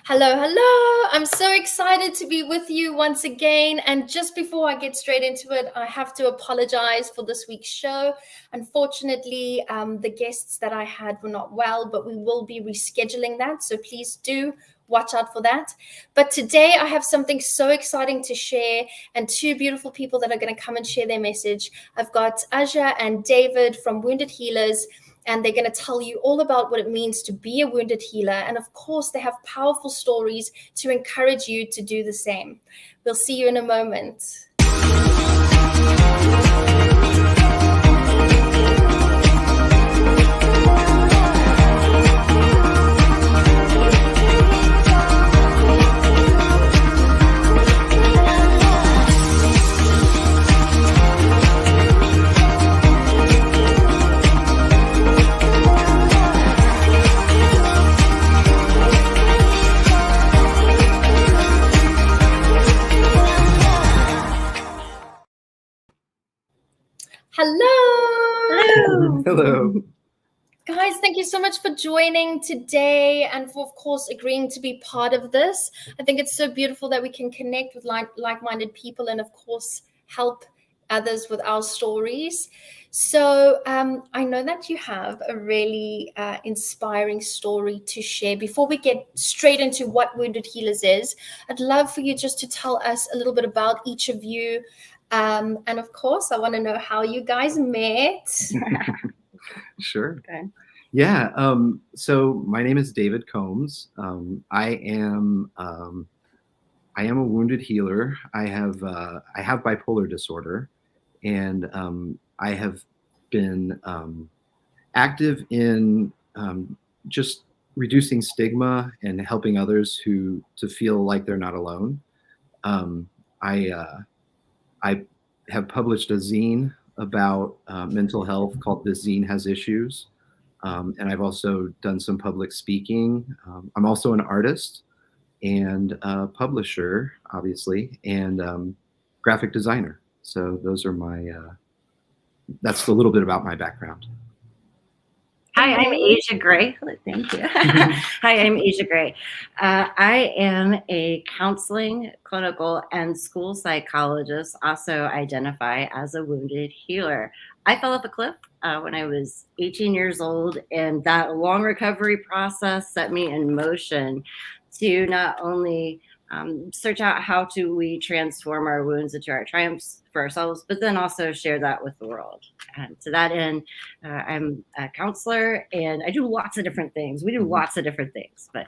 Hello, hello. I'm so excited to be with you once again. And just before I get straight into it, I have to apologize for this week's show. Unfortunately, the guests that I had were not well, but we will be rescheduling that. So please do watch out for that. But today I have something so exciting to share and two beautiful people that are going to come and share their message. I've got Aja and David from Wounded Healers, and they're going to tell you all about what it means to be a wounded healer. And of course, they have powerful stories to encourage you to do the same. We'll see you in a moment. Hello. Hello. Guys, thank you so much for joining today and for, of course, agreeing to be part of this. I think it's so beautiful that we can connect with like-minded people and, of course, help others with our stories. So I know that you have a really inspiring story to share. Before we get straight into what Wounded Healers is, I'd love for you just to tell us a little bit about each of you. And of course, I want to know how you guys met. Sure. Okay. Yeah. So my name is David Combs. I am a wounded healer. I have bipolar disorder, and I have been active in just reducing stigma and helping others to feel like they're not alone. I have published a zine about mental health called This Zine Has Issues. And I've also done some public speaking. I'm also an artist and a publisher, obviously, and graphic designer. So those are that's a little bit about my background. Hi, I'm Asia Gray. Thank you. Hi, I'm Asia Gray. I am a counseling, clinical, and school psychologist, also identify as a wounded healer. I fell off a cliff when I was 18 years old, and that long recovery process set me in motion to not only search out how do we transform our wounds into our triumphs for ourselves, but then also share that with the world. And to that end, I'm a counselor and I do lots of different things. We do lots of different things, but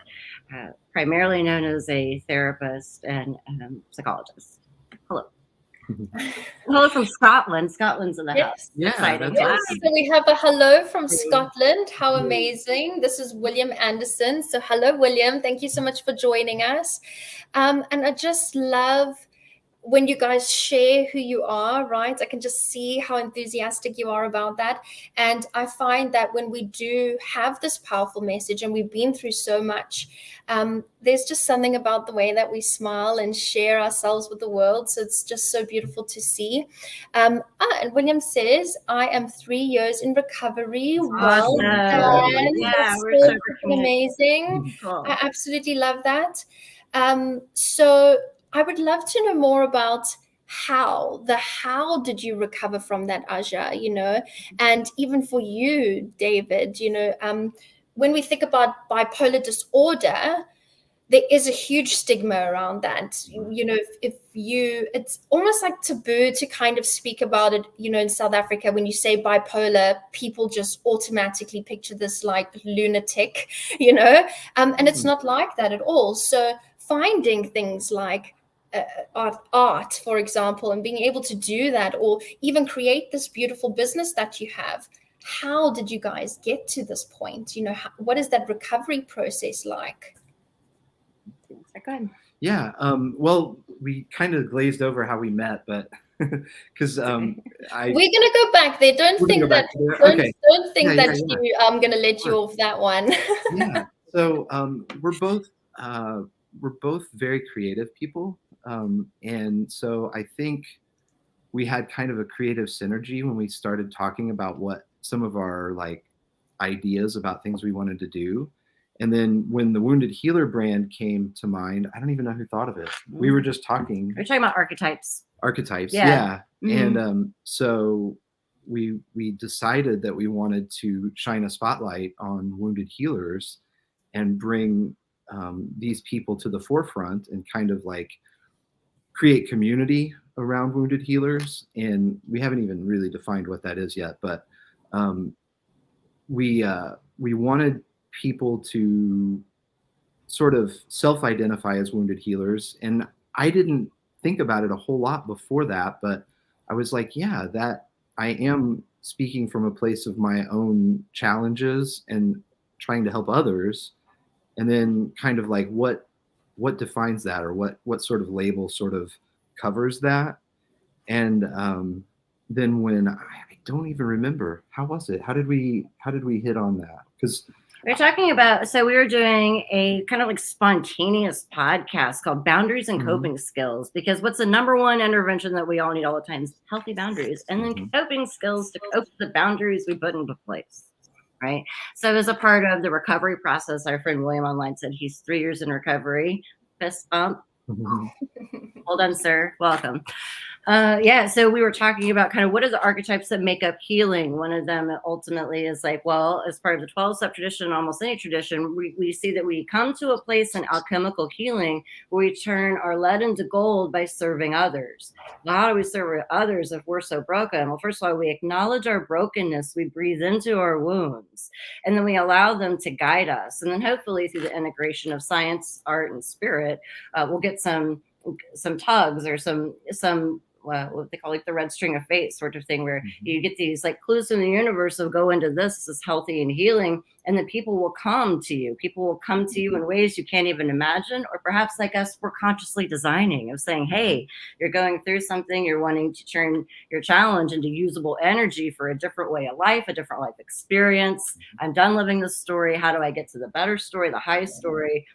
primarily known as a therapist and psychologist. Hello. Hello from Scotland. Scotland's in the house. Yeah, Exciting. Yes, so we have a hello from Scotland. How amazing. This is William Anderson. So hello, William. Thank you so much for joining us. And I just love when you guys share who you are, right? I can just see how enthusiastic you are about that. And I find that when we do have this powerful message and we've been through so much, there's just something about the way that we smile and share ourselves with the world. So it's just so beautiful to see. And William says, I am 3 years in recovery. Well done. Yeah, That's we're so so amazing. cool. I absolutely love that. So I would love to know more about how did you recover from that, Aja, and even for you, David, when we think about bipolar disorder, there is a huge stigma around that. It's almost like taboo to kind of speak about it. In South Africa, when you say bipolar, people just automatically picture this like lunatic, and it's not like that at all. So finding things like art, for example, and being able to do that, or even create this beautiful business that you have. How did you guys get to this point? What is that recovery process like? Good. Yeah. Well, we kind of glazed over how we met, but because we're gonna go back there. Don't think that I'm gonna let you off that one. Yeah. So we're both very creative people. And so I think we had kind of a creative synergy when we started talking about what some of our like ideas about things we wanted to do. And then when the Wounded Healer brand came to mind, I don't even know who thought of it. We were just talking. We're talking about archetypes. Archetypes, Yeah. And so we decided that we wanted to shine a spotlight on wounded healers and bring these people to the forefront and kind of like create community around wounded healers. And we haven't even really defined what that is yet, but we wanted people to sort of self-identify as wounded healers. And I didn't think about it a whole lot before that, but I was like, yeah, that I am speaking from a place of my own challenges and trying to help others. And then kind of like what defines that, or what sort of label sort of covers that. And then when I don't even remember, how was it? How did we hit on that? Because we're talking about, so we were doing a kind of like spontaneous podcast called Boundaries and Coping Skills, because what's the number one intervention that we all need all the time is healthy boundaries, and then coping skills to cope with the boundaries we put into place, right? So as a part of the recovery process, our friend William online said he's 3 years in recovery. Fist bump. Well done, sir. Welcome. So we were talking about kind of what are the archetypes that make up healing. One of them ultimately is like, well, as part of the 12-step tradition, almost any tradition, we see that we come to a place in alchemical healing where we turn our lead into gold by serving others. Well, how do we serve others if we're so broken? Well, first of all, we acknowledge our brokenness. We breathe into our wounds, and then we allow them to guide us. And then hopefully through the integration of science, art, and spirit, we'll get some tugs or some what they call like the red string of fate sort of thing, where you get these like clues from the universe of go into this is healthy and healing, and then people will come to you. People will come to you in ways you can't even imagine, or perhaps like us, we're consciously designing of saying, hey, you're going through something, you're wanting to turn your challenge into usable energy for a different way of life, a different life experience. I'm done living this story. How do I get to the better story, the high story?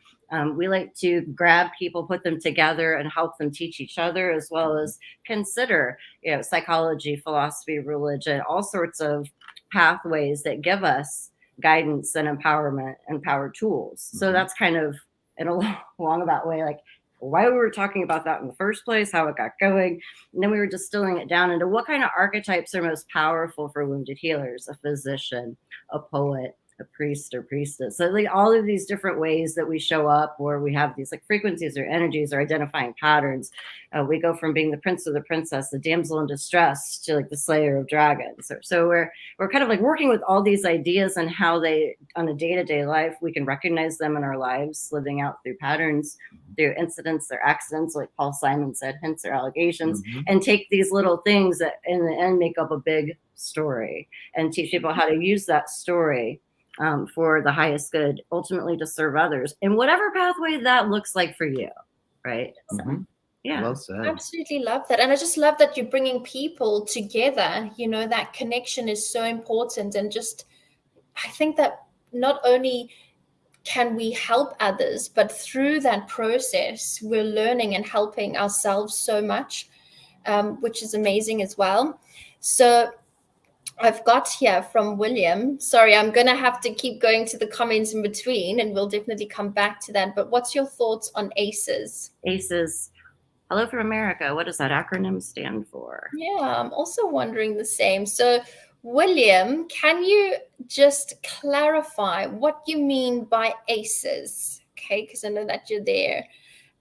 We like to grab people, put them together, and help them teach each other, as well as consider, psychology, philosophy, religion, all sorts of pathways that give us guidance and empowerment and power tools. So that's kind of in a long about way, like why we were talking about that in the first place, how it got going. And then we were distilling it down into what kind of archetypes are most powerful for wounded healers: a physician, a poet, a priest or priestess. So like all of these different ways that we show up, or we have these like frequencies or energies or identifying patterns. We go from being the prince or the princess, the damsel in distress, to like the slayer of dragons. So we're kind of like working with all these ideas and how they, on a day-to-day life, we can recognize them in our lives, living out through patterns, through incidents or accidents, like Paul Simon said, hints or allegations, and take these little things that in the end make up a big story, and teach people how to use that story for the highest good, ultimately to serve others in whatever pathway that looks like for you, right? So, yeah. Well said. I absolutely love that. And I just love that you're bringing people together. That connection is so important. And just, I think that not only can we help others, but through that process, we're learning and helping ourselves so much, which is amazing as well. So I've got here from William. Sorry, I'm going to have to keep going to the comments in between, and we'll definitely come back to that. But what's your thoughts on ACEs? ACEs. Hello from America. What does that acronym stand for? Yeah, I'm also wondering the same. So, William, can you just clarify what you mean by ACEs? Okay, because I know that you're there.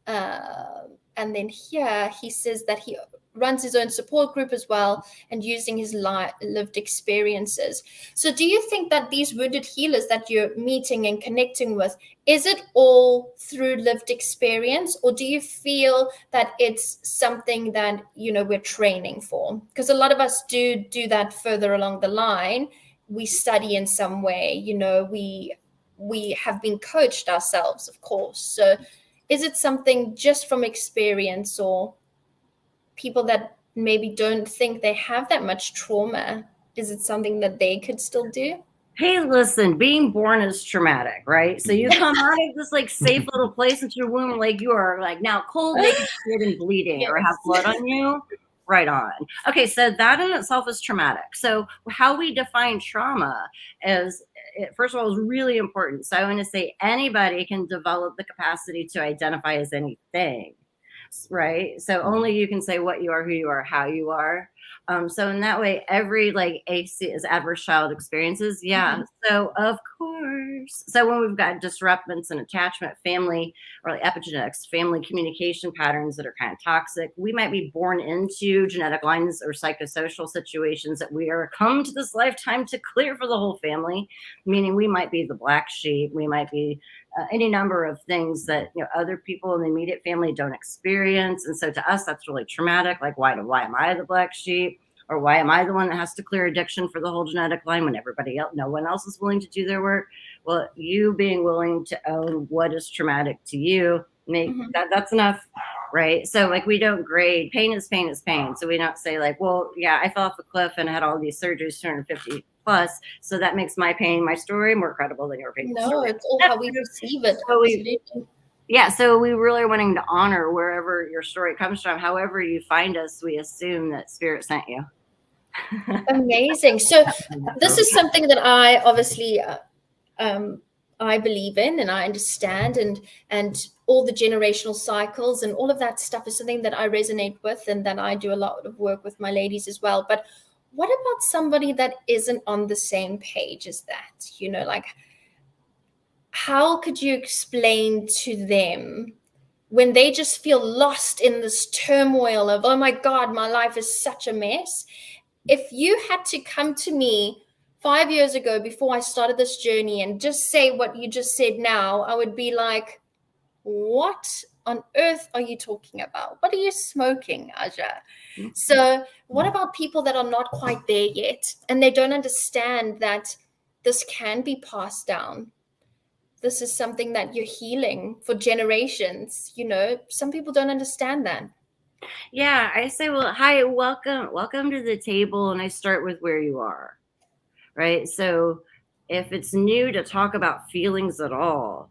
And then here he says that he runs his own support group as well, and using his lived experiences. So do you think that these wounded healers that you're meeting and connecting with, is it all through lived experience, or do you feel that it's something that, we're training for? Because a lot of us do that further along the line. We study in some way, we have been coached ourselves, of course. So is it something just from experience, or people that maybe don't think they have that much trauma, is it something that they could still do? Hey, listen, being born is traumatic, right? So you come out of this like safe little place into your womb, like you are like now cold, naked, scared, and bleeding, or have blood on you. Right on. Okay, so that in itself is traumatic. So how we define trauma is first of all, is really important. So I want to say anybody can develop the capacity to identify as anything, right? So only you can say what you are, who you are, how you are. So in that way, every like AC is adverse child experiences. Yeah. Mm-hmm. So of course. So when we've got disruptments and attachment, family or like epigenetics, family communication patterns that are kind of toxic, we might be born into genetic lines or psychosocial situations that we are come to this lifetime to clear for the whole family. Meaning we might be the black sheep. We might be any number of things that other people in the immediate family don't experience, and so to us that's really traumatic. Like why am I the black sheep, or why am I the one that has to clear addiction for the whole genetic line when everybody else, no one else is willing to do their work? Well, you being willing to own what is traumatic to you, make that's enough, right? So like we don't grade pain is pain is pain. So we don't say like, well, yeah, I fell off a cliff and I had all these surgeries, 250 plus, so that makes my pain, my story, more credible than your pain. No, it's all how we perceive it. So Absolutely. so we really are wanting to honor wherever your story comes from. However you find us, we assume that spirit sent you. Amazing. So this is something that I obviously I believe in and I understand, and all the generational cycles and all of that stuff is something that I resonate with, and that I do a lot of work with my ladies as well. But what about somebody that isn't on the same page as that? Like, how could you explain to them when they just feel lost in this turmoil of, oh my God, my life is such a mess? If you had to come to me 5 years ago before I started this journey and just say what you just said now, I would be like, what on earth are you talking about? What are you smoking, Aja? So what about people that are not quite there yet, and they don't understand that this can be passed down? This is something that you're healing for generations. Some people don't understand that. Yeah, I say, well, hi, welcome to the table. And I start with where you are, right? So if it's new to talk about feelings at all,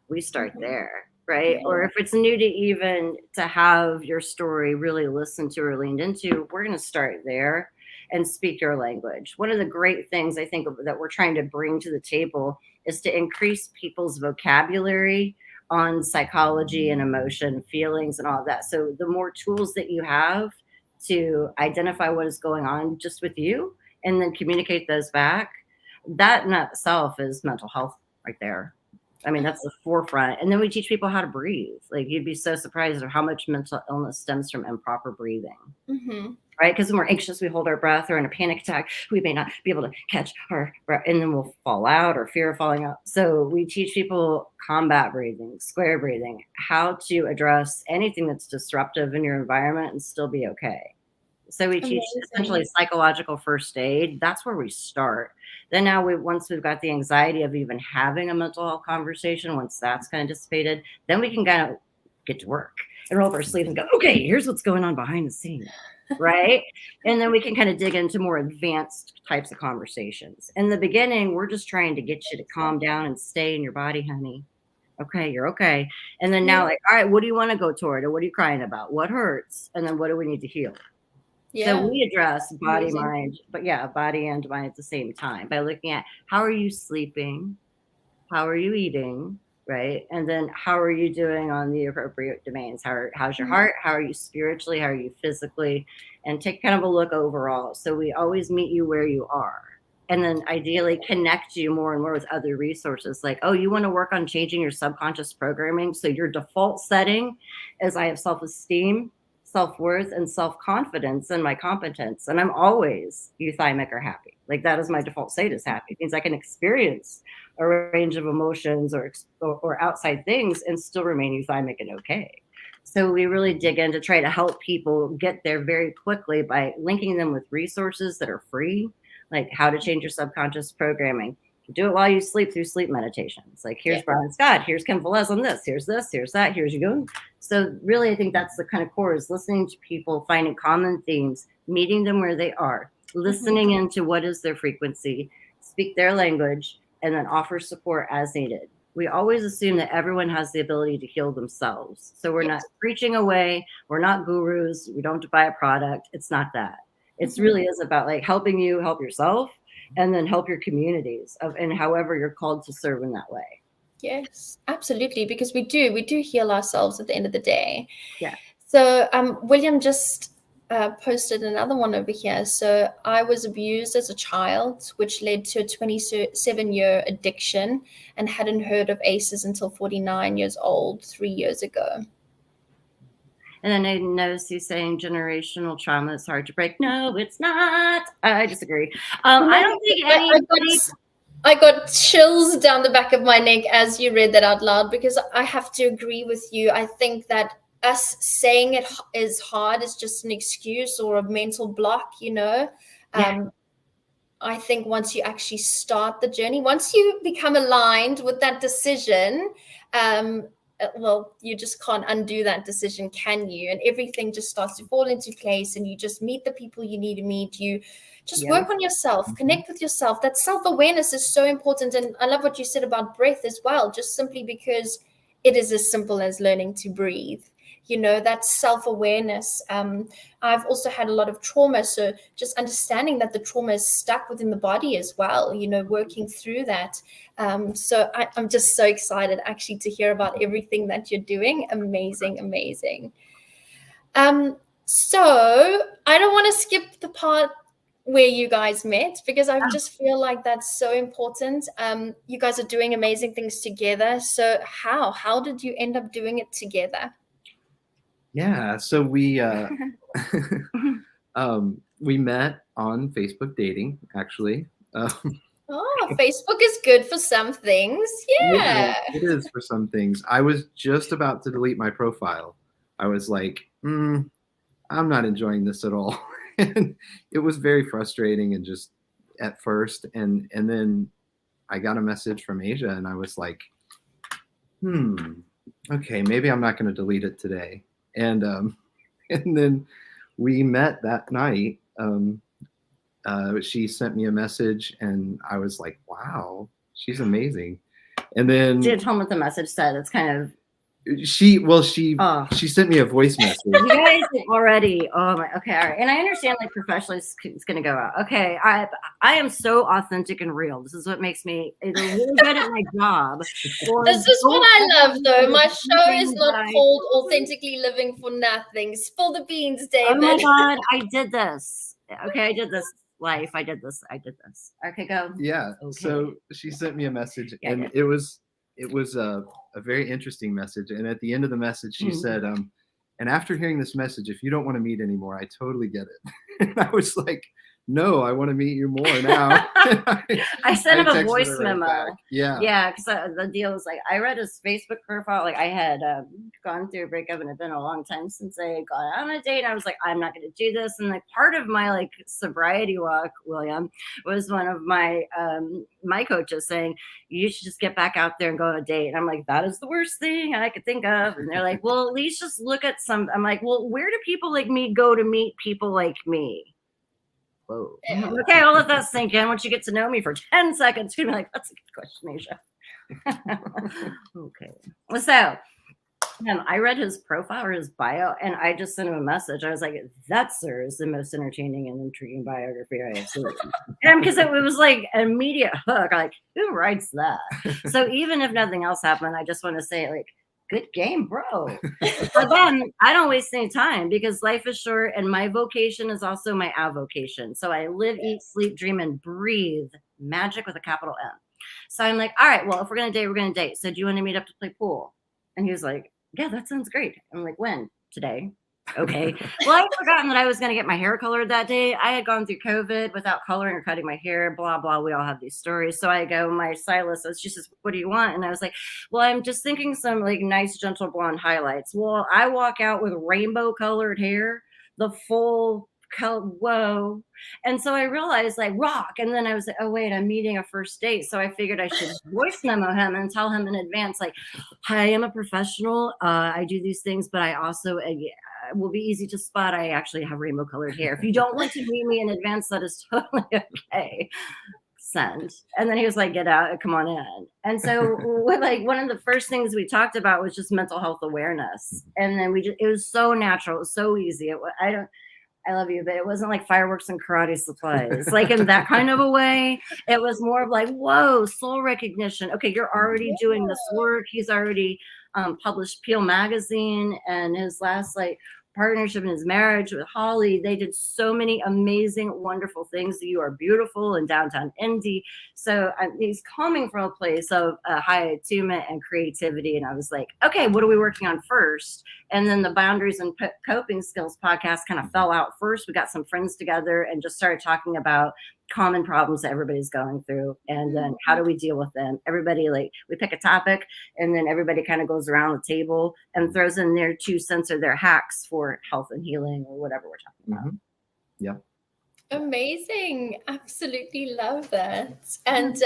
we start there, right? Yeah. Or if it's new to even to have your story really listened to or leaned into, we're going to start there and speak your language. One of the great things I think that we're trying to bring to the table is to increase people's vocabulary on psychology and emotion, feelings, and all of that. So the more tools that you have to identify what is going on just with you and then communicate those back, that in itself is mental health right there. I mean, that's the forefront. And then we teach people how to breathe. Like, you'd be so surprised at how much mental illness stems from improper breathing. Right? Because when we're anxious, we hold our breath, or in a panic attack, we may not be able to catch our breath, and then we'll fall out, or fear of falling out. So we teach people combat breathing, square breathing, how to address anything that's disruptive in your environment and still be okay. So we teach essentially psychological first aid. That's where we start. Then now once we've got the anxiety of even having a mental health conversation, once that's kind of dissipated, then we can kind of get to work and roll up our sleeves and go, okay, here's what's going on behind the scenes. Right. And then we can kind of dig into more advanced types of conversations. In the beginning, we're just trying to get you to calm down and stay in your body, honey. Okay, you're okay. And then now, like, all right, what do you want to go toward? Or what are you crying about? What hurts? And then what do we need to heal? Yeah. So we address body, mind, but body and mind at the same time by looking at how are you sleeping? How are you eating? Right. And then how are you doing on the appropriate domains? How's your heart? How are you spiritually? How are you physically? And take kind of a look overall. So we always meet you where you are. And then ideally connect you more and more with other resources. Like, oh, you want to work on changing your subconscious programming. So your default setting is I have self-esteem, self-worth, and self-confidence in my competence. And I'm always euthymic or happy. Like, that is my default state, is happy. It means I can experience a range of emotions or outside things and still remain euthymic and okay. So we really dig in to try to help people get there very quickly by linking them with resources that are free, like how to change your subconscious programming. Do it while you sleep through sleep meditations. Like, here's Brian Scott, here's Kim Velez on this, here's that, here's you go. So really, I think that's the kind of core, is listening to people, finding common themes, meeting them where they are, listening into what is their frequency, speak their language, and then offer support as needed. We always assume that everyone has the ability to heal themselves. So we're not preaching away. We're not gurus. We don't buy a product. It's not that. It's really is about like helping you help yourself and then help your communities and however you're called to serve in that way. Yes, absolutely, because we do heal ourselves at the end of the day. Yeah. So William just posted another one over here. So I was abused as a child, which led to a 27-year addiction, and hadn't heard of ACEs until 49 years old, 3 years ago. And then I noticed you saying generational trauma is hard to break. No, it's not. I disagree. I don't think anybody. I got chills down the back of my neck as you read that out loud, because I have to agree with you. I think that us saying it is hard is just an excuse or a mental block, you know. Yeah. I think once you actually start the journey, once you become aligned with that decision, well, you just can't undo that decision, can you? And everything just starts to fall into place, and you just meet the people you need to meet. You just work on yourself, connect with yourself. That self-awareness is so important. And I love what you said about breath as well, just simply because it is as simple as learning to breathe. You know, that self-awareness. I've also had a lot of trauma, so just understanding that the trauma is stuck within the body as well, you know, working through that. So I'm just so excited actually to hear about everything that you're doing. Amazing, amazing. So I don't want to skip the part where you guys met, because I just feel like that's so important. You guys are doing amazing things together. So how did you end up doing it together? Yeah, so we we met on Facebook dating, actually. Oh, Facebook is good for some things. Yeah. It is for some things. I was just about to delete my profile. I was like, I'm not enjoying this at all. And it was very frustrating, and just at first, and then I got a message from Asia, and I was like, okay, maybe I'm not going to delete it today. And and then we met that night. She sent me a message, and I was like, wow, she's amazing. And then Did tell me what the message said. It's kind of she sent me a voice message. You guys already, oh my, okay, all right. And I understand, like, professionally it's gonna go out. Okay, I am so authentic and real. This is what makes me either really good at my job. This is what I love, though. My show is not called Authentically Living for Nothing. Spill the beans, David. Oh my God, I did this. Okay, I did this. Life, I did this. Okay, go. Yeah. Okay. So she sent me a message, and it was a very interesting message. And at the end of the message, she said, and after hearing this message, if you don't want to meet anymore, I totally get it. And I was like, no, I want to meet you more now. I sent him a voice memo. Back. Yeah. Yeah, because the deal was like, I read his Facebook profile. Like, I had gone through a breakup, and it had been a long time since I had gone on a date. And I was like, I'm not going to do this. And like, part of my like sobriety walk, William, was one of my my coaches saying, you should just get back out there and go on a date. And I'm like, that is the worst thing I could think of. And they're like, well, at least just look at some. I'm like, well, where do people like me go to meet people like me? Whoa. Okay, I'll let that sink in. Once you get to know me for 10 seconds, you're like, that's a good question, Asia. Okay. So I read his profile or his bio, and I just sent him a message. I was like, that, sir, is the most entertaining and intriguing biography I have seen. And because it was like an immediate hook. Like, who writes that? So even if nothing else happened, I just want to say, like, good game, bro. But then I don't waste any time, because life is short, and my vocation is also my avocation. So I live, eat, sleep, dream, and breathe magic with a capital M. So I'm like, all right, well, if we're going to date, we're going to date. So do you want to meet up to play pool? And he was like, yeah, that sounds great. I'm like, when? Today? Okay. Well, I had forgotten that I was going to get my hair colored that day. I had gone through COVID without coloring or cutting my hair, blah, blah. We all have these stories. So I go, my stylist, she says, what do you want? And I was like, well, I'm just thinking some like nice, gentle blonde highlights. Well, I walk out with rainbow colored hair, the full color. Whoa. And so I realized, like, rock. And then I was like, oh, wait, I'm meeting a first date. So I figured I should voice memo him and tell him in advance, like, hi, I'm a professional. I do these things, but I also will be easy to spot. I actually have rainbow colored hair. If you don't want to meet me in advance, that is totally okay. Send. And then he was like, get out, come on in. And so like one of the first things we talked about was just mental health awareness. And then it was so natural. It was so easy. I love you, but it wasn't like fireworks and karate supplies, like in that kind of a way. It was more of like, whoa, soul recognition. Okay, you're already doing this work. He's already published Peel magazine, and his last like partnership in his marriage with Holly, they did so many amazing, wonderful things. You are beautiful in downtown Indy. So he's coming from a place of high attunement and creativity. And I was like, okay, what are we working on first? And then the Boundaries and Coping Skills podcast kind of fell out first. We got some friends together and just started talking about common problems that everybody's going through, and then how do we deal with them. Everybody, like, we pick a topic, and then everybody kind of goes around the table and throws in their 2 cents or their hacks for health and healing or whatever we're talking about. Yeah. Amazing. Absolutely love that. And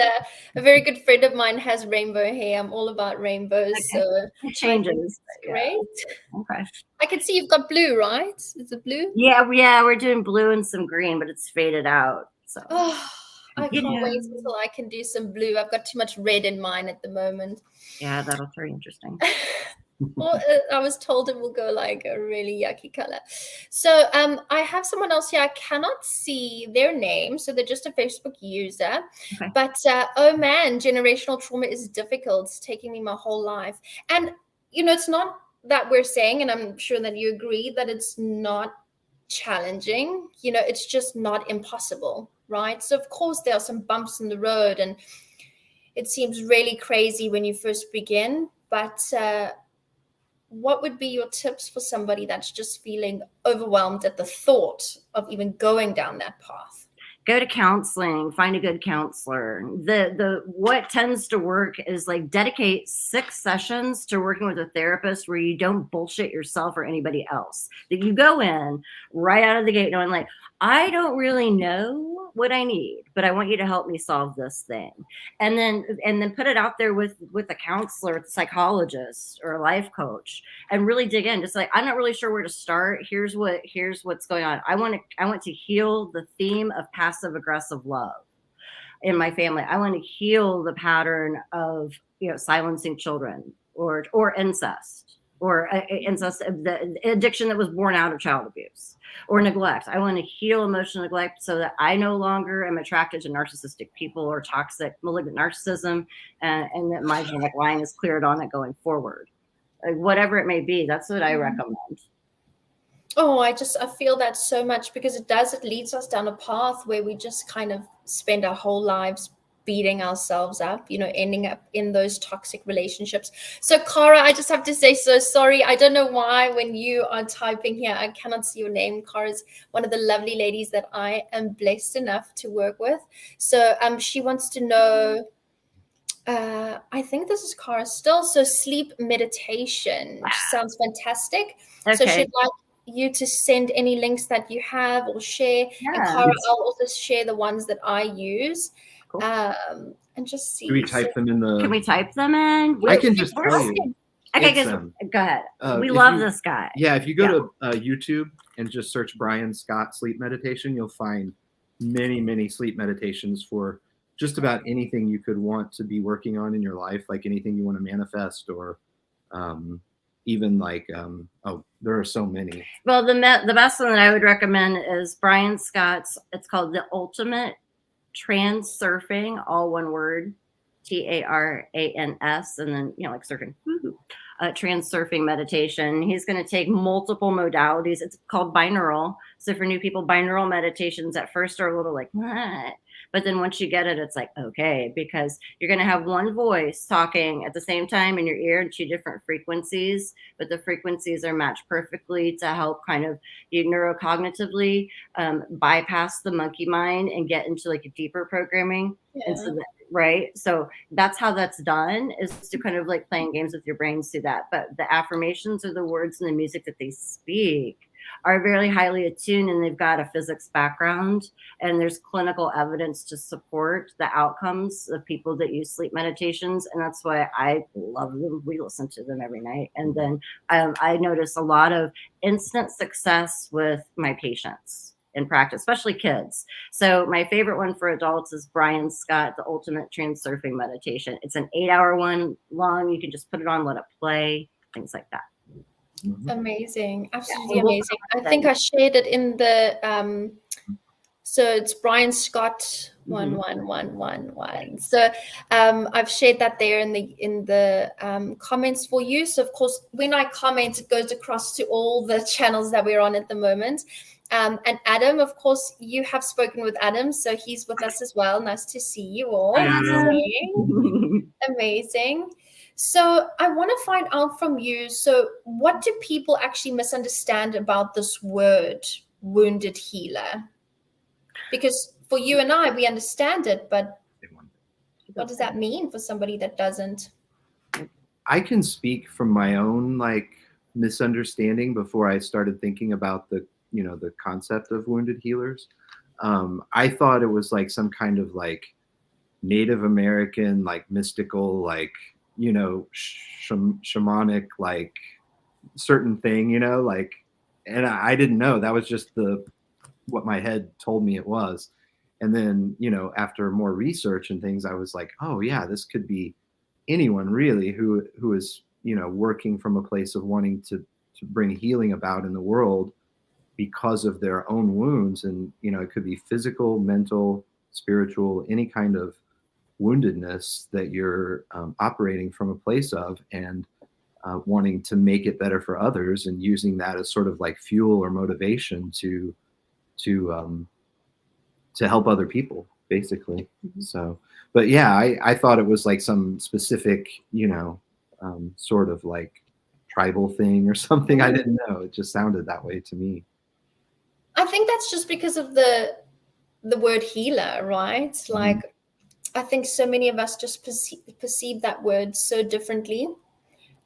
a very good friend of mine has rainbow hair. I'm all about rainbows. Okay. So it changes. Great. Yeah. Okay. I can see you've got blue, right? Is it blue? Yeah, we're doing blue and some green, but it's faded out. So I can't wait until I can do some blue. I've got too much red in mine at the moment. Yeah, that'll be interesting. Well, I was told it will go like a really yucky color. So I have someone else here. I cannot see their name, so they're just a Facebook user. Okay. But oh man, generational trauma is difficult. It's taking me my whole life. And you know, it's not that we're saying, and I'm sure that you agree, that it's not challenging. You know, it's just not impossible, right? So of course there are some bumps in the road, and it seems really crazy when you first begin. But what would be your tips for somebody that's just feeling overwhelmed at the thought of even going down that path? Go to counseling, find a good counselor. The what tends to work is like dedicate 6 sessions to working with a therapist where you don't bullshit yourself or anybody else. That you go in right out of the gate knowing like, I don't really know what I need, but I want you to help me solve this thing. And then put it out there with a counselor, with a psychologist or a life coach, and really dig in. Just like, I'm not really sure where to start. Here's what's going on. I want to heal the theme of passive aggressive love in my family. I want to heal the pattern of, you know, silencing children or incest. Or incest, the addiction that was born out of child abuse or neglect. I want to heal emotional neglect so that I no longer am attracted to narcissistic people or toxic malignant narcissism, and that my genetic line is cleared on it going forward. Whatever it may be, that's what I recommend. Oh, I feel that so much, because it leads us down a path where we just kind of spend our whole lives beating ourselves up, you know, ending up in those toxic relationships. So Cara, I just have to say, so sorry. I don't know why when you are typing here, I cannot see your name. Cara's one of the lovely ladies that I am blessed enough to work with. So she wants to know, I think this is Cara still. So sleep meditation sounds fantastic. Okay. So she'd like you to send any links that you have or share. Yeah. And Cara, I'll also share the ones that I use. Cool. And just see. Can we type them in the? Can we type them in? I can just tell you. Okay, guys, go ahead. We love this guy. Yeah, if you go to YouTube and just search Brian Scott sleep meditation, you'll find many, many sleep meditations for just about anything you could want to be working on in your life, like anything you want to manifest, or even like there are so many. Well, the best one that I would recommend is Brian Scott's. It's called The Ultimate Transurfing, all one word, TARANS, and then, you know, like surfing, transurfing meditation. He's going to take multiple modalities. It's called binaural. So for new people, binaural meditations at first are a little like, what? But then once you get it, it's like, okay, because you're going to have one voice talking at the same time in your ear in 2 different frequencies, but the frequencies are matched perfectly to help kind of you neurocognitively bypass the monkey mind and get into like a deeper programming. Yeah. And so right. So that's how that's done, is to kind of like playing games with your brains through that. But the affirmations or the words and the music that they speak are very highly attuned, and they've got a physics background, and there's clinical evidence to support the outcomes of people that use sleep meditations. And that's why I love them. We listen to them every night. And then I notice a lot of instant success with my patients in practice, especially kids. So my favorite one for adults is Brian Scott, The Ultimate Transurfing Meditation. It's an 8-hour one long. You can just put it on, let it play, things like that. Amazing. Absolutely Yeah, we'll amazing. I that. think I shared it in the so it's Brian Scott 11111. So I've shared that there in the comments for you. So of course, when I comment, it goes across to all the channels that we're on at the moment. And Adam, of course, you have spoken with Adam, so he's with us as well. Nice to see you all. Amazing. So I want to find out from you. So what do people actually misunderstand about this word, wounded healer? Because for you and I, we understand it, but what does that mean for somebody that doesn't? I can speak from my own like misunderstanding before I started thinking about the concept of wounded healers. I thought it was like some kind of like Native American, like mystical, like shamanic, like certain thing, like, and I didn't know that was just what my head told me it was. And then, after more research and things, I was like, oh yeah, this could be anyone really who is, working from a place of wanting to bring healing about in the world because of their own wounds. And, it could be physical, mental, spiritual, any kind of woundedness that you're operating from a place of, and wanting to make it better for others, and using that as sort of like fuel or motivation to help other people, basically. So, but yeah, I thought it was like some specific, sort of like tribal thing or something. I didn't know. It just sounded that way to me. I think that's just because of the word healer, right? Like, I think so many of us just perceive that word so differently.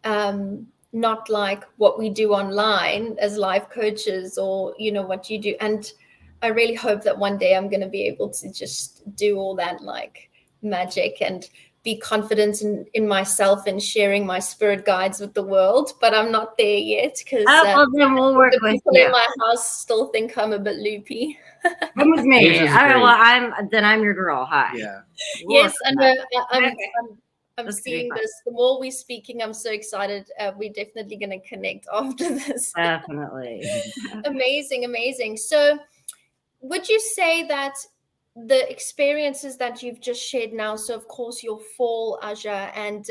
Not like what we do online as life coaches, or what you do. And I really hope that one day I'm going to be able to just do all that like magic and be confident in myself and sharing my spirit guides with the world. But I'm not there yet, because well, then we'll work the with people you. in my house still think I'm a bit loopy. Come with me. Asia's All right, great. well, I'm your girl. Hi. Yeah. Yes, I know. I'm That's gonna be seeing fun. this. The more we're speaking, I'm so excited. We're definitely going to connect after this. Definitely. Amazing, amazing. So, would you say that the experiences that you've just shared now, so of course your fall, Aja, and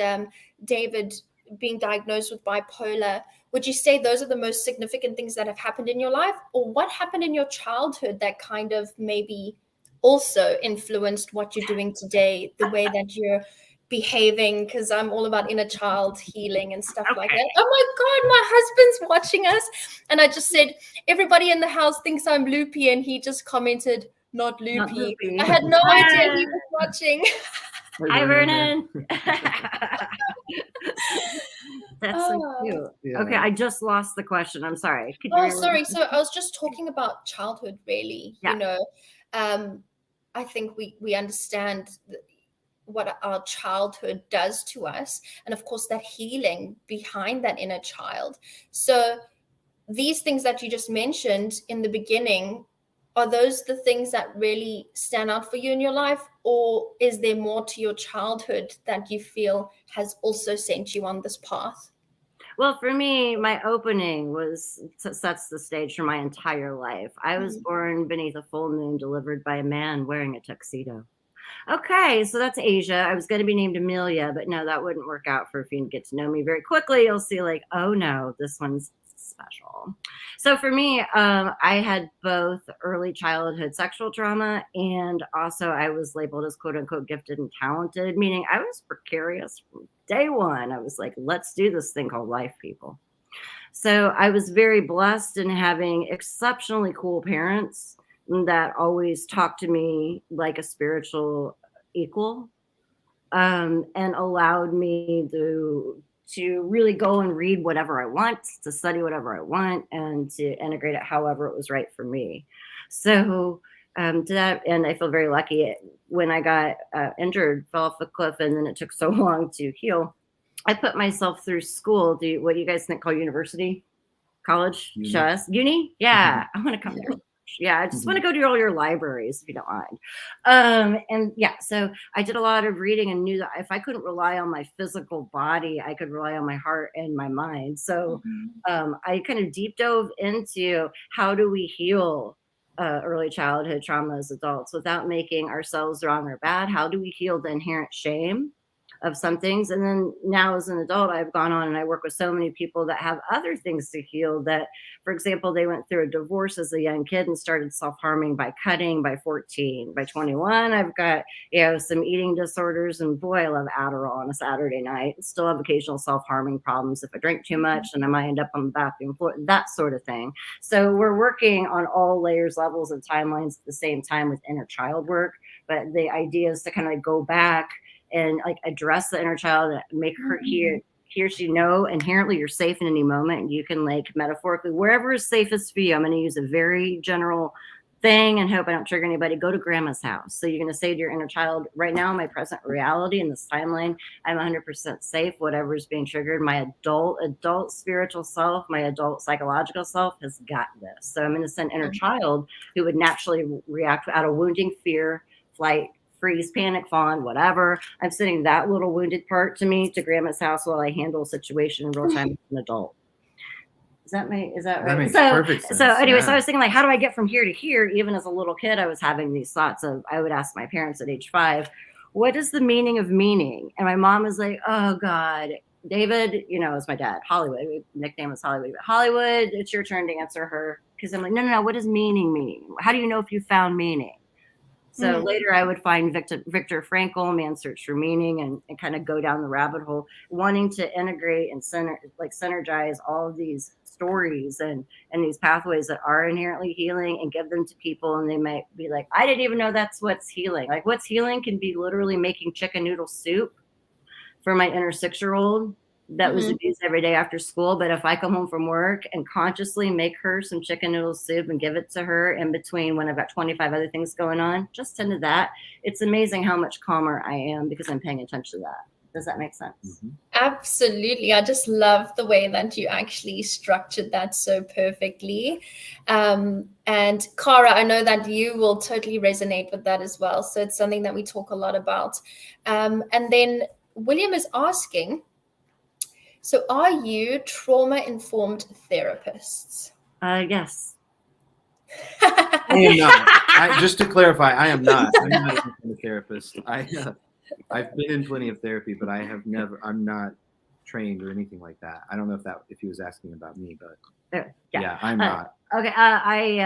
David being diagnosed with bipolar, would you say those are the most significant things that have happened in your life? Or what happened in your childhood that kind of maybe also influenced what you're doing today, the way that you're behaving? Because I'm all about inner child healing and stuff like that. Oh my God, my husband's watching us. And I just said, everybody in the house thinks I'm loopy. And he just commented, not loopy. Not loopy. I had no idea he was watching. Hi, Vernon. That's so cute. Yeah. Okay, I just lost the question. I'm sorry. Could Oh, you sorry. So I was just talking about childhood, really. Yeah. I think we understand what our childhood does to us, and of course that healing behind that inner child. So these things that you just mentioned in the beginning, are those the things that really stand out for you in your life, or is there more to your childhood that you feel has also sent you on this path? Well, for me, my opening sets the stage for my entire life. I was born beneath a full moon, delivered by a man wearing a tuxedo. Okay, so that's Asia. I was going to be named Amelia, but no, that wouldn't work out for if you get to know me very quickly. You'll see like, oh no, this one's special. So for me, I had both early childhood sexual trauma, and also I was labeled as quote unquote gifted and talented, meaning I was precarious from day one. I was like, let's do this thing called life, people. So I was very blessed in having exceptionally cool parents that always talked to me like a spiritual equal, and allowed me to really go and read whatever I want, to study whatever I want, and to integrate it however it was right for me. So to that, and I feel very lucky. When I got injured, fell off the cliff, and then it took so long to heal, I put myself through school. What do you guys think called university? College? Uni. Show us. Uni? Yeah. I want to come there. Yeah, I just want to go to all your libraries if you don't mind. And yeah, so I did a lot of reading and knew that if I couldn't rely on my physical body, I could rely on my heart and my mind. So I kind of deep dove into how do we heal early childhood trauma as adults without making ourselves wrong or bad. How do we heal the inherent shame of some things? And then now as an adult, I've gone on and I work with so many people that have other things to heal. That, for example, they went through a divorce as a young kid and started self-harming by cutting by 14. By 21, I've got, some eating disorders, and boy, I love Adderall on a Saturday night. Still have occasional self-harming problems if I drink too much, and I might end up on the bathroom floor, that sort of thing. So we're working on all layers, levels, and timelines at the same time with inner child work. But the idea is to kind of go back and like address the inner child and make her he or she know inherently you're safe in any moment. You can, like, metaphorically, wherever is safest for you. I'm going to use a very general thing and hope I don't trigger anybody. Go to grandma's house. So you're going to say to your inner child, right now, my present reality in this timeline, I'm 100% safe. Whatever is being triggered, my adult spiritual self, my adult psychological self has got this. So I'm going to send inner child, who would naturally react out of wounding, fear, flight, freeze, panic, fawn, whatever. I'm sending that little wounded part to me to grandma's house while I handle a situation in real time as an adult. Is that right? That makes perfect sense. So anyway, yeah. so I was thinking, like, how do I get from here to here? Even as a little kid, I was having these thoughts of, I would ask my parents at age 5, what is the meaning of meaning? And my mom was like, oh God, David, is my dad, Hollywood, nickname was Hollywood. Hollywood, it's your turn to answer her. Because I'm like, no, what does meaning mean? How do you know if you found meaning? So later I would find Viktor Frankl, Man's Search for Meaning, and kind of go down the rabbit hole, wanting to integrate and synergize all of these stories and these pathways that are inherently healing and give them to people. And they might be like, I didn't even know that's what's healing. Like, what's healing can be literally making chicken noodle soup for my inner 6-year-old that was abused every day after school. But if I come home from work and consciously make her some chicken noodle soup and give it to her in between when I've got 25 other things going on, just tend to that, it's amazing how much calmer I am because I'm paying attention to that. Does that make sense? Absolutely. I just love the way that you actually structured that so perfectly. And Cara, I know that you will totally resonate with that as well. So it's something that we talk a lot about. And then William is asking, so are you trauma-informed therapists? Yes. I am not. Just to clarify, I am not. I'm not a therapist. I've been in plenty of therapy, but I'm not trained or anything like that. I don't know if he was asking about me, but yeah, I'm not. Okay. I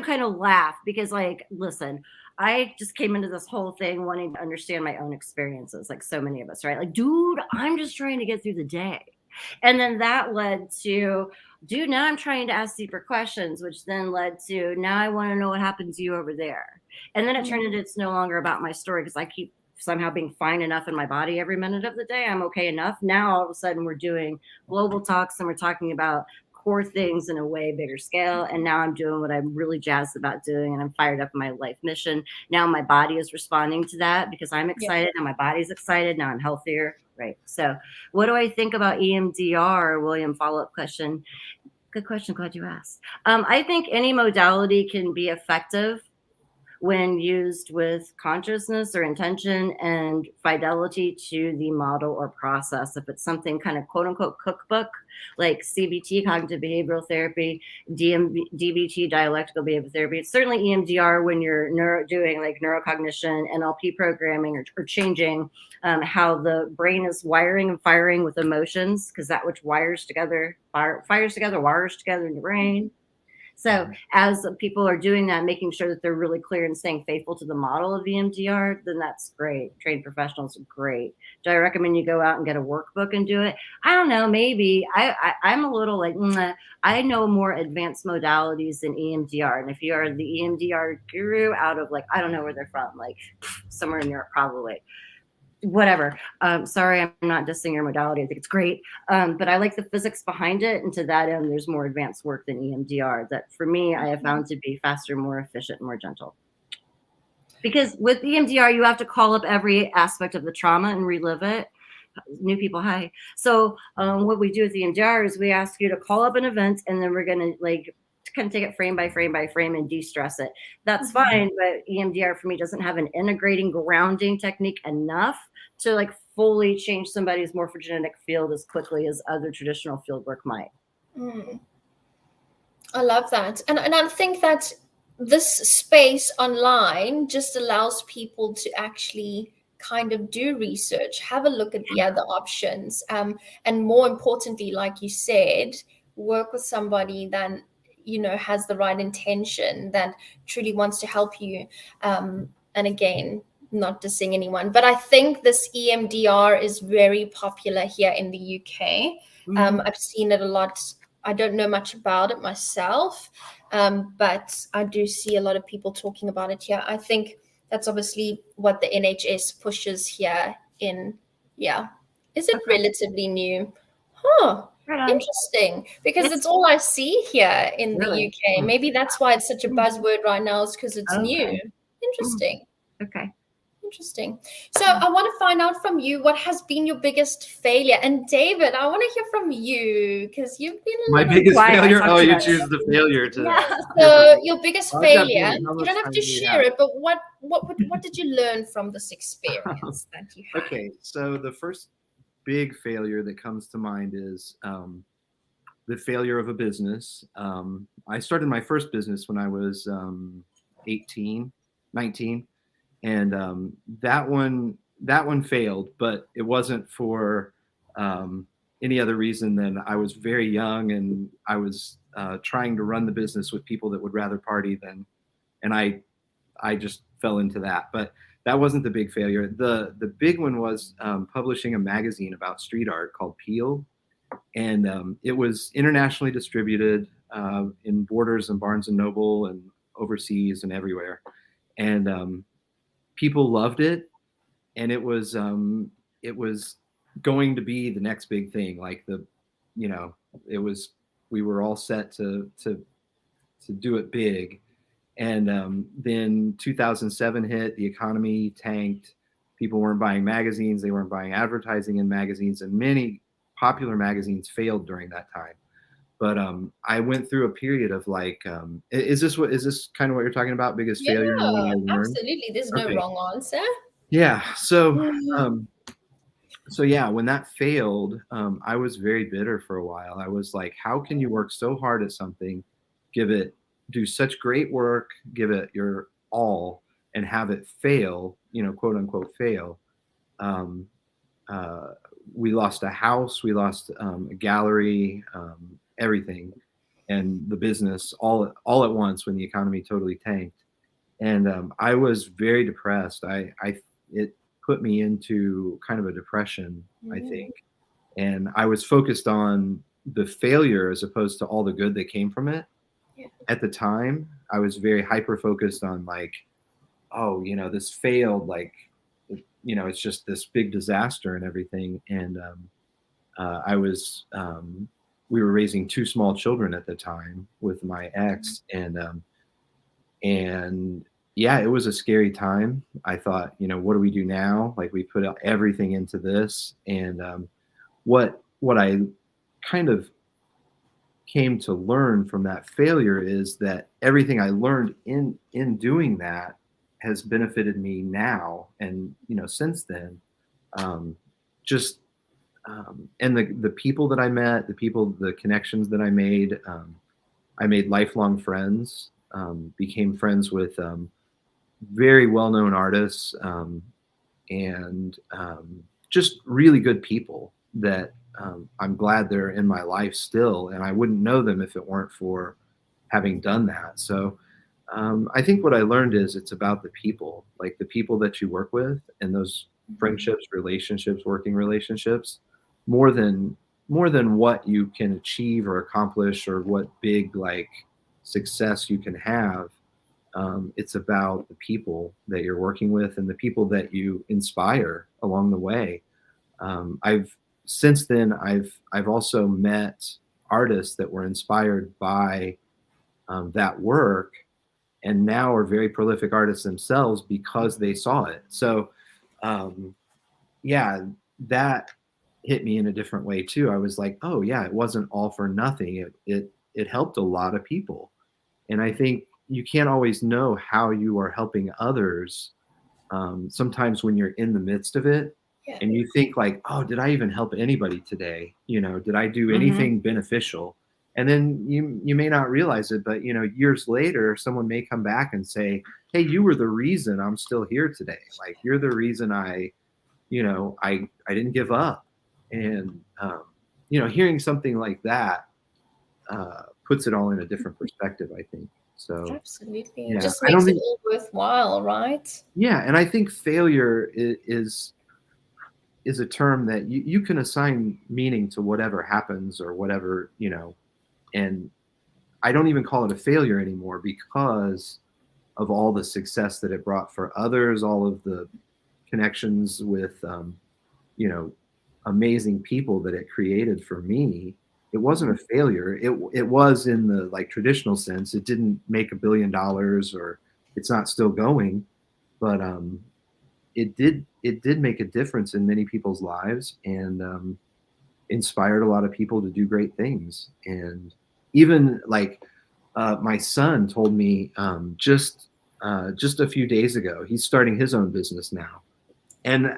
kind of laugh because, like, listen, I just came into this whole thing wanting to understand my own experiences, like so many of us, right? Like, dude, I'm just trying to get through the day. And then that led to, dude, now I'm trying to ask deeper questions, which then led to, now I want to know what happened to you over there. And then it turned into, it's no longer about my story because I keep somehow being fine enough in my body every minute of the day. I'm okay enough. Now, all of a sudden, we're doing global talks and we're talking about core things in a way bigger scale. And now I'm doing what I'm really jazzed about doing, and I'm fired up in my life mission. Now my body is responding to that because I'm excited. Now my body's excited. Now I'm healthier. Right. So what do I think about EMDR, William? Follow-up question. Good question. Glad you asked. I think any modality can be effective when used with consciousness or intention and fidelity to the model or process. If it's something kind of quote unquote cookbook, like CBT, cognitive behavioral therapy, DBT, dialectical behavioral therapy, it's certainly EMDR when you're doing like neurocognition, NLP programming, or changing how the brain is wiring and firing with emotions, because that which wires together in the brain. So as people are doing that, making sure that they're really clear and staying faithful to the model of EMDR, then that's great. Trained professionals are great. Do I recommend you go out and get a workbook and do it? I don't know. Maybe. I'm a little like, I know more advanced modalities than EMDR. And if you are the EMDR guru out of, like, I don't know where they're from, like somewhere in Europe, probably. Whatever. Sorry, I'm not dissing your modality. I think it's great. But I like the physics behind it. And to that end, there's more advanced work than EMDR that for me, I have found to be faster, more efficient, more gentle. Because with EMDR, you have to call up every aspect of the trauma and relive it. New people, hi. So what we do with EMDR is we ask you to call up an event, and then we're going to kind of take it frame by frame by frame and de-stress it. That's fine, but EMDR for me doesn't have an integrating grounding technique enough to like fully change somebody's morphogenetic field as quickly as other traditional field work might. I love that. And I think that this space online just allows people to actually kind of do research, have a look at the other options, and more importantly, like you said, work with somebody that has the right intention, that truly wants to help you. And again, not dissing anyone, but I think this EMDR is very popular here in the UK. I've seen it a lot. I don't know much about it myself, but I do see a lot of people talking about it here. I think that's obviously what the NHS pushes here in. Yeah. Is it relatively new? Huh. Right on. Interesting. Because it's all I see here in Really? the UK. Maybe that's why it's such a buzzword right now, is because it's new. Interesting. Okay. Interesting. So I want to find out from you, what has been your biggest failure? And David, I want to hear from you, because you've been My biggest quiet. failure. Oh, you choose the failure to. Yeah. So your biggest I've got failure. many. How You much don't have time to do we share have? it, but what did you learn from this experience that you had? Okay, so the first big failure that comes to mind is the failure of a business. I started my first business when I was 18, 19, and that one failed, but it wasn't for any other reason than I was very young and I was trying to run the business with people that would rather party and I just fell into that. But that wasn't the big failure. The big one was publishing a magazine about street art called Peel, and it was internationally distributed in Borders and Barnes and Noble and overseas and everywhere, and people loved it, and it was going to be the next big thing. Like it was, we were all set to do it big. And then 2007 hit, the economy tanked. People weren't buying magazines. They weren't buying advertising in magazines, and many popular magazines failed during that time. But I went through a period of like, is this kind of what you're talking about? Biggest failure and what I learned? Absolutely. There's no wrong answer. Yeah. So yeah, when that failed, I was very bitter for a while. I was like, how can you work so hard at something, do such great work, give it your all, and have it fail, quote unquote fail. We lost a house, we lost a gallery, everything, and the business all at once when the economy totally tanked. And I was very depressed. It put me into kind of a depression, I think. And I was focused on the failure as opposed to all the good that came from it. Yeah. At the time, I was very hyper focused on like, oh, this failed, like, it's just this big disaster and everything. And we were raising two small children at the time with my ex, and yeah, it was a scary time. I thought, what do we do now? Like, we put out everything into this, and what I kind of came to learn from that failure is that everything I learned in doing that has benefited me now, and since then, and the people that I met, the connections that I made lifelong friends, became friends with very well-known artists, and just really good people that I'm glad they're in my life still, and I wouldn't know them if it weren't for having done that. So I think what I learned is it's about the people, like the people that you work with, and those friendships, relationships, working relationships, more than what you can achieve or accomplish or what big like success you can have. It's about the people that you're working with and the people that you inspire along the way. Since then I've also met artists that were inspired by that work, and now are very prolific artists themselves because they saw it. So yeah, that hit me in a different way too. I was like, oh yeah, it wasn't all for nothing. It helped a lot of people. And I think you can't always know how you are helping others. Sometimes when you're in the midst of it, Yeah. and you think like, oh, did I even help anybody today? Did I do Mhm. anything beneficial? And then you may not realize it, but years later, someone may come back and say, hey, you were the reason I'm still here today. Like, you're the reason I didn't give up. And hearing something like that puts it all in a different perspective, I think. So Absolutely. It yeah, just I don't makes it think all worthwhile, right? yeah, and I think failure is a term that you can assign meaning to whatever happens or whatever, and I don't even call it a failure anymore because of all the success that it brought for others, all of the connections with, you know, amazing people that it created for me. It wasn't a failure. It was in the like traditional sense. It didn't make $1 billion or it's not still going, but it did make a difference in many people's lives and inspired a lot of people to do great things. And even like my son told me just a few days ago, he's starting his own business now, and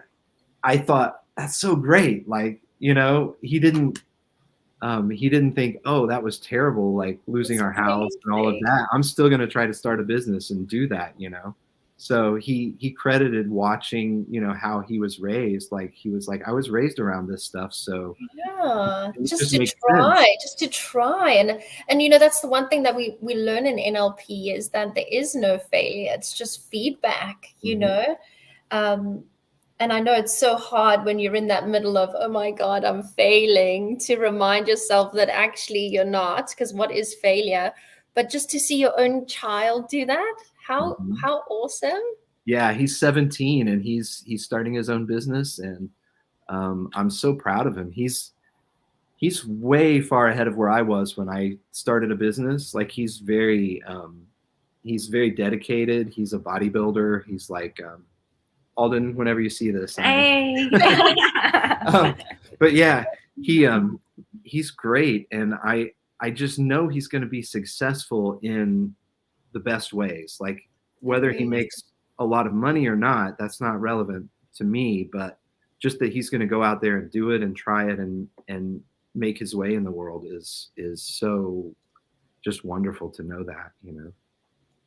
I thought that's so great. Like he didn't think, oh, that was terrible, like losing It's our house and all of amazing. that. I'm still going to try to start a business and do that. So he credited watching, how he was raised. Like he was like, I was raised around this stuff, so Yeah, it just just to makes sense. try, and that's the one thing that we learn in NLP is that there is no failure. It's just feedback, Mhm. Um, and I know it's so hard when you're in that middle of, oh my God, I'm failing, to remind yourself that actually you're not, because what is failure? But just to see your own child do that, how Mhm. how awesome. Yeah, he's 17 and he's starting his own business, and I'm so proud of him. He's way far ahead of where I was when I started a business. Like he's very dedicated. He's a bodybuilder. He's like Alden. Whenever you see this, Hey. um, but yeah, he's great, and I just know he's going to be successful in the best ways. Like whether he Amazing. makes a lot of money or not, that's not relevant to me, but just that he's going to go out there and do it and try it and make his way in the world is so just wonderful to know that.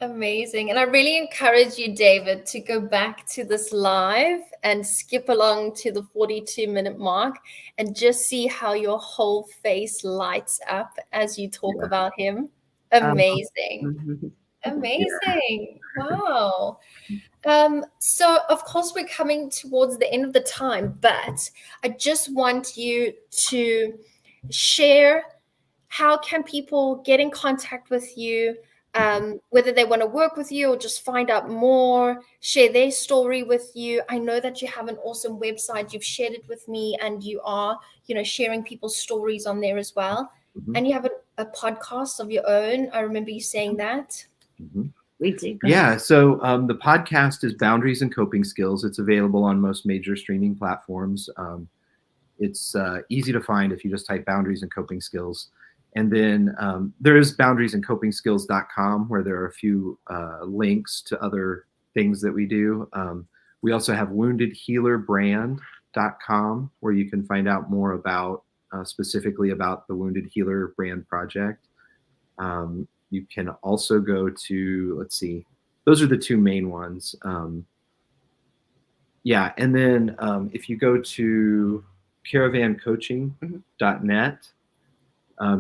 Amazing. And I really encourage you, David, to go back to this live and skip along to the 42-minute mark and just see how your whole face lights up as you talk Yeah. about him. Um, Amazing. Yeah. Amazing. Wow. So of course we're coming towards the end of the time, but I just want you to share, how can people get in contact with you, whether they want to work with you or just find out more, share their story with you. I know that you have an awesome website. You've shared it with me, and you are, sharing people's stories on there as well. Mhm. And you have a podcast of your own. I remember you saying that. Mhm. we do. Yeah, so the podcast is Boundaries and Coping Skills. It's available on most major streaming platforms. It's easy to find if you just type Boundaries and Coping Skills. And then there is boundariesandcopingskills.com, where there are a few links to other things that we do. We also have woundedhealerbrand.com, where you can find out more about specifically about the Wounded Healer Brand Project. You can also go to, let's see, those are the two main ones. Yeah, and then if you go to caravancoaching.net,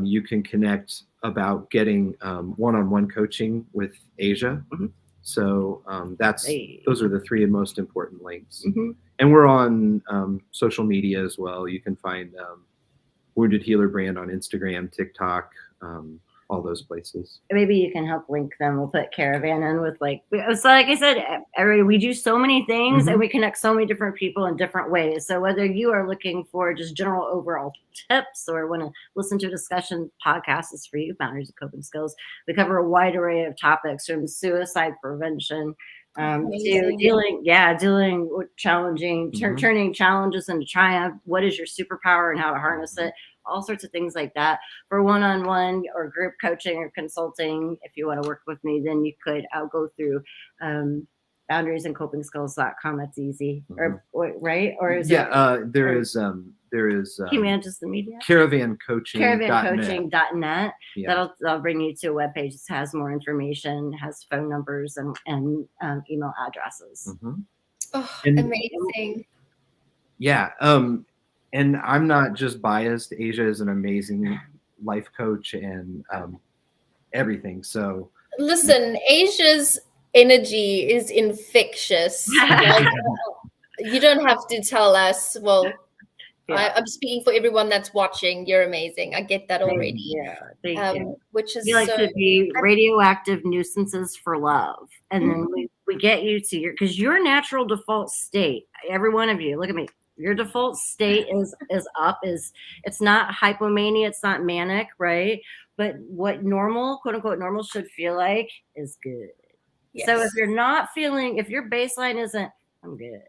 you can connect about getting one-on-one coaching with Asia. Mhm. So those are the three most important links. Mhm. And we're on social media as well. You can find Wounded Healer Brand on Instagram, TikTok, all those places. Maybe you can help link them. We'll put Caravan in with so like I said, we do so many things and we connect so many different people in different ways. So whether you are looking for just general overall tips or want to listen to a discussion podcast, is for you. Boundaries and Coping Skills. We cover a wide array of topics, from suicide prevention to Amazing. dealing with turning challenges into triumph. What is your superpower and how to harness it? all sorts of things like that. For one-on-one or group coaching or consulting, if you want to work with me, then you could go through boundariesandcopingskills.com. That's easy. Or right? Or is there is can you manage the media? caravancoaching.net. Yeah. That'll bring you to a webpage that has more information, has phone numbers and email addresses. Oh, amazing. Yeah. And I'm not just biased. Asia is an amazing life coach and everything. So listen, Asia's energy is infectious. Like, you don't have to tell us. Well, I'm speaking for everyone that's watching. You're amazing. I get that already. Yeah, thank you. Which is we like to be radioactive nuisances for love, and then we get you to because your natural default state. Every one of you, look at me. Your default state is up. It's not hypomania. It's not manic, right? But what normal, quote unquote, normal should feel like is good. Yes. So if you're not feeling, if your baseline isn't, I'm good,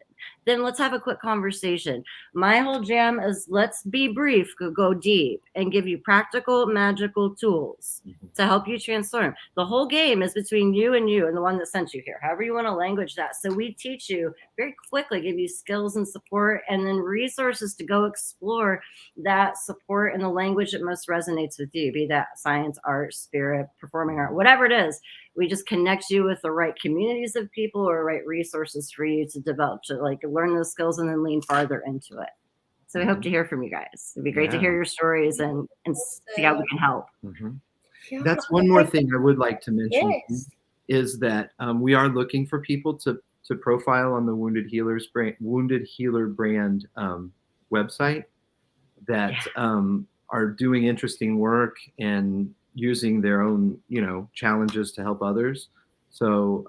then let's have a quick conversation. My whole jam is let's be brief, go deep, and give you practical, magical tools to help you transform. The whole game is between you and the one that sent you here, however you want to language that. So we teach you very quickly, give you skills and support, and then resources to go explore that support in the language that most resonates with you, be that science, art, spirit, performing art, whatever it is. We just connect you with the right communities of people or right resources for you to develop, to like learn those skills and then lean farther into it. So we hope to hear from you guys. It'd be great to hear your stories and see how we can help. That's one more thing I would like to mention is that we are looking for people to profile on the Wounded Healer brand website that are doing interesting work and using their own, challenges to help others. So,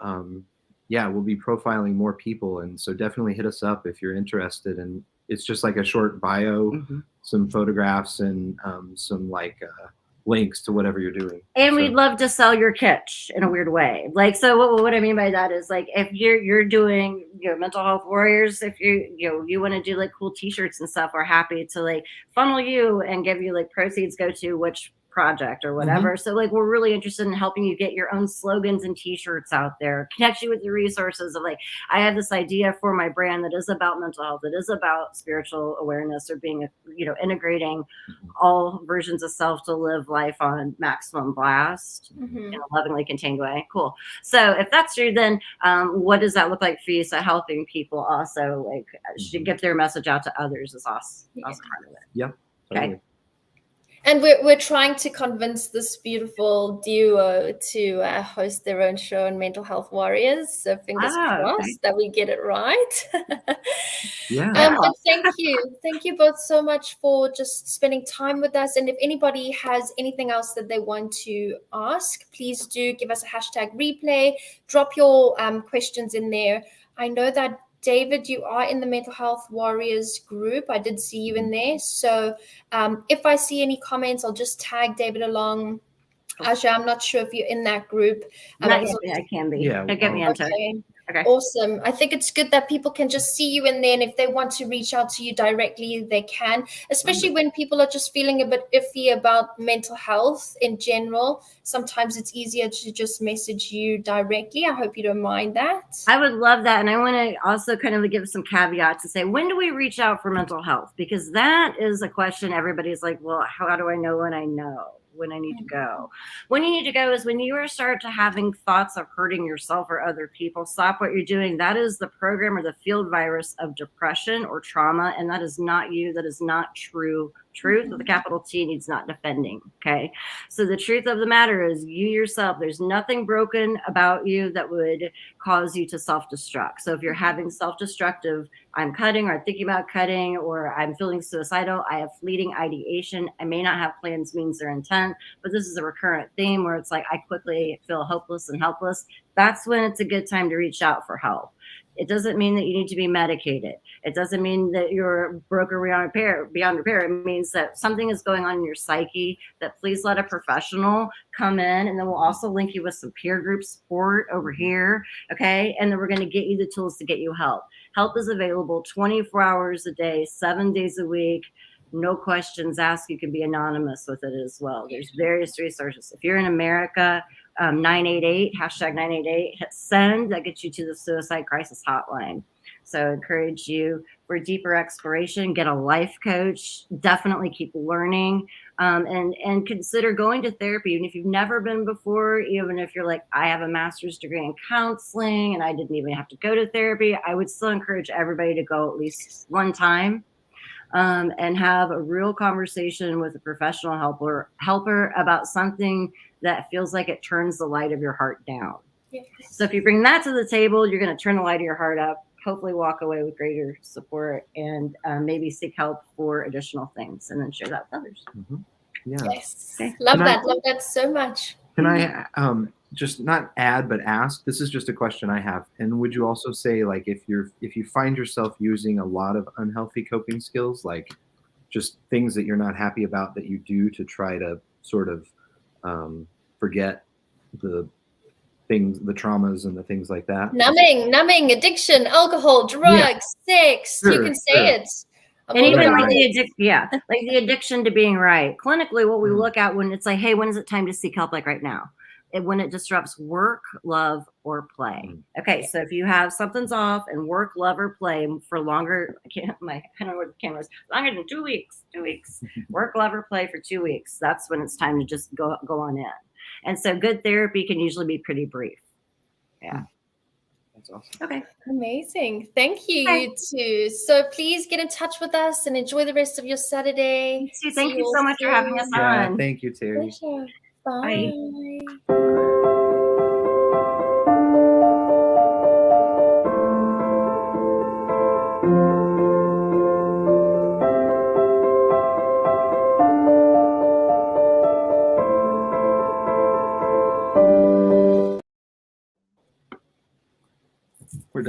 we'll be profiling more people. And so definitely hit us up if you're interested. And it's just like a short bio, some photographs and some links to whatever you're doing. And we'd love to sell your kitsch in a weird way. Like, so what I mean by that is like, if you're doing, mental health warriors, if you want to do like cool t-shirts and stuff, we're happy to like funnel you and give you like proceeds go to which project or whatever. So like, we're really interested in helping you get your own slogans and t-shirts out there, connect you with the resources of like, I have this idea for my brand that is about mental health, that is about spiritual awareness or being, integrating all versions of self to live life on maximum blast in a lovingly contained way. Cool. So if that's true, then what does that look like for you? So helping people also like should get their message out to others is also part of it. Yep. Totally. Okay. And we're trying to convince this beautiful duo to host their own show on Mental Health Warriors. So fingers crossed that we get it right. But thank you both so much for just spending time with us. And if anybody has anything else that they want to ask, please do give us a #replay. Drop your questions in there. I know that David, you are in the Mental Health Warriors group. I did see you in there. So if I see any comments, I'll just tag David along. Aja, I'm not sure if you're in that group. I can be. Yeah. Get me into it. Okay. Awesome. I think it's good that people can just see you in there. And if they want to reach out to you directly, they can, especially when people are just feeling a bit iffy about mental health in general. Sometimes it's easier to just message you directly. I hope you don't mind that. I would love that. And I want to also kind of give some caveats to say, when do we reach out for mental health? Because that is a question everybody's like, well, how do I know when I know? When I need to go. When you need to go is when you are start to having thoughts of hurting yourself or other people. Stop what you're doing. That is the program or the field virus of depression or trauma. And that is not you. That is not true. Truth with a capital T needs not defending. Okay. So the truth of the matter is you yourself, there's nothing broken about you that would cause you to self-destruct. So if you're having self-destructive, I'm cutting or I'm thinking about cutting or I'm feeling suicidal, I have fleeting ideation. I may not have plans, means, or intent, but this is a recurrent theme where it's like, I quickly feel hopeless and helpless. That's when it's a good time to reach out for help. It doesn't mean that you need to be medicated. It doesn't mean that you're broken beyond repair. It means that something is going on in your psyche, that please let a professional come in, and then we'll also link you with some peer group support over here, okay? And then we're going to get you the tools to get you help. Help is available 24 hours a day, 7 days a week. no questions asked. You can be anonymous with it as well. There's various resources. If you're in America, 988, hashtag 988, hit send. That gets you to the suicide crisis hotline. So I encourage you for deeper exploration, get a life coach, definitely keep learning, and consider going to therapy. And if you've never been before, even if you're like, I have a master's degree in counseling and I didn't even have to go to therapy, I would still encourage everybody to go at least one time. And have a real conversation with a professional helper about something that feels like it turns the light of your heart down. Yes. So if you bring that to the table, you're going to turn the light of your heart up, hopefully walk away with greater support, and maybe seek help for additional things, and then share that with others. Mm-hmm. Yeah. Yes. Okay. Love that so much. Can I just not add, but ask? This is just a question I have. And would you also say, like, if you find yourself using a lot of unhealthy coping skills, like just things that you're not happy about that you do to try to sort of forget the things, the traumas and the things like that? Numbing, addiction, alcohol, drugs, sex. Sure, you can say it. And even like the addiction to being right. Clinically, what we look at when it's like, hey, when is it time to seek help? Like right now, when it disrupts work, love, or play. Okay, so if you have something's off and work, love, or play for longer, I don't know where the camera's longer than 2 weeks. 2 weeks, work, love, or play for 2 weeks. That's when it's time to just go on in. And so, good therapy can usually be pretty brief. Yeah. That's awesome. Okay. Amazing. Thank you, you two. So please get in touch with us and enjoy the rest of your Saturday. Thank you so much for having us on. Thank you, Terri. Pleasure. Bye. Bye.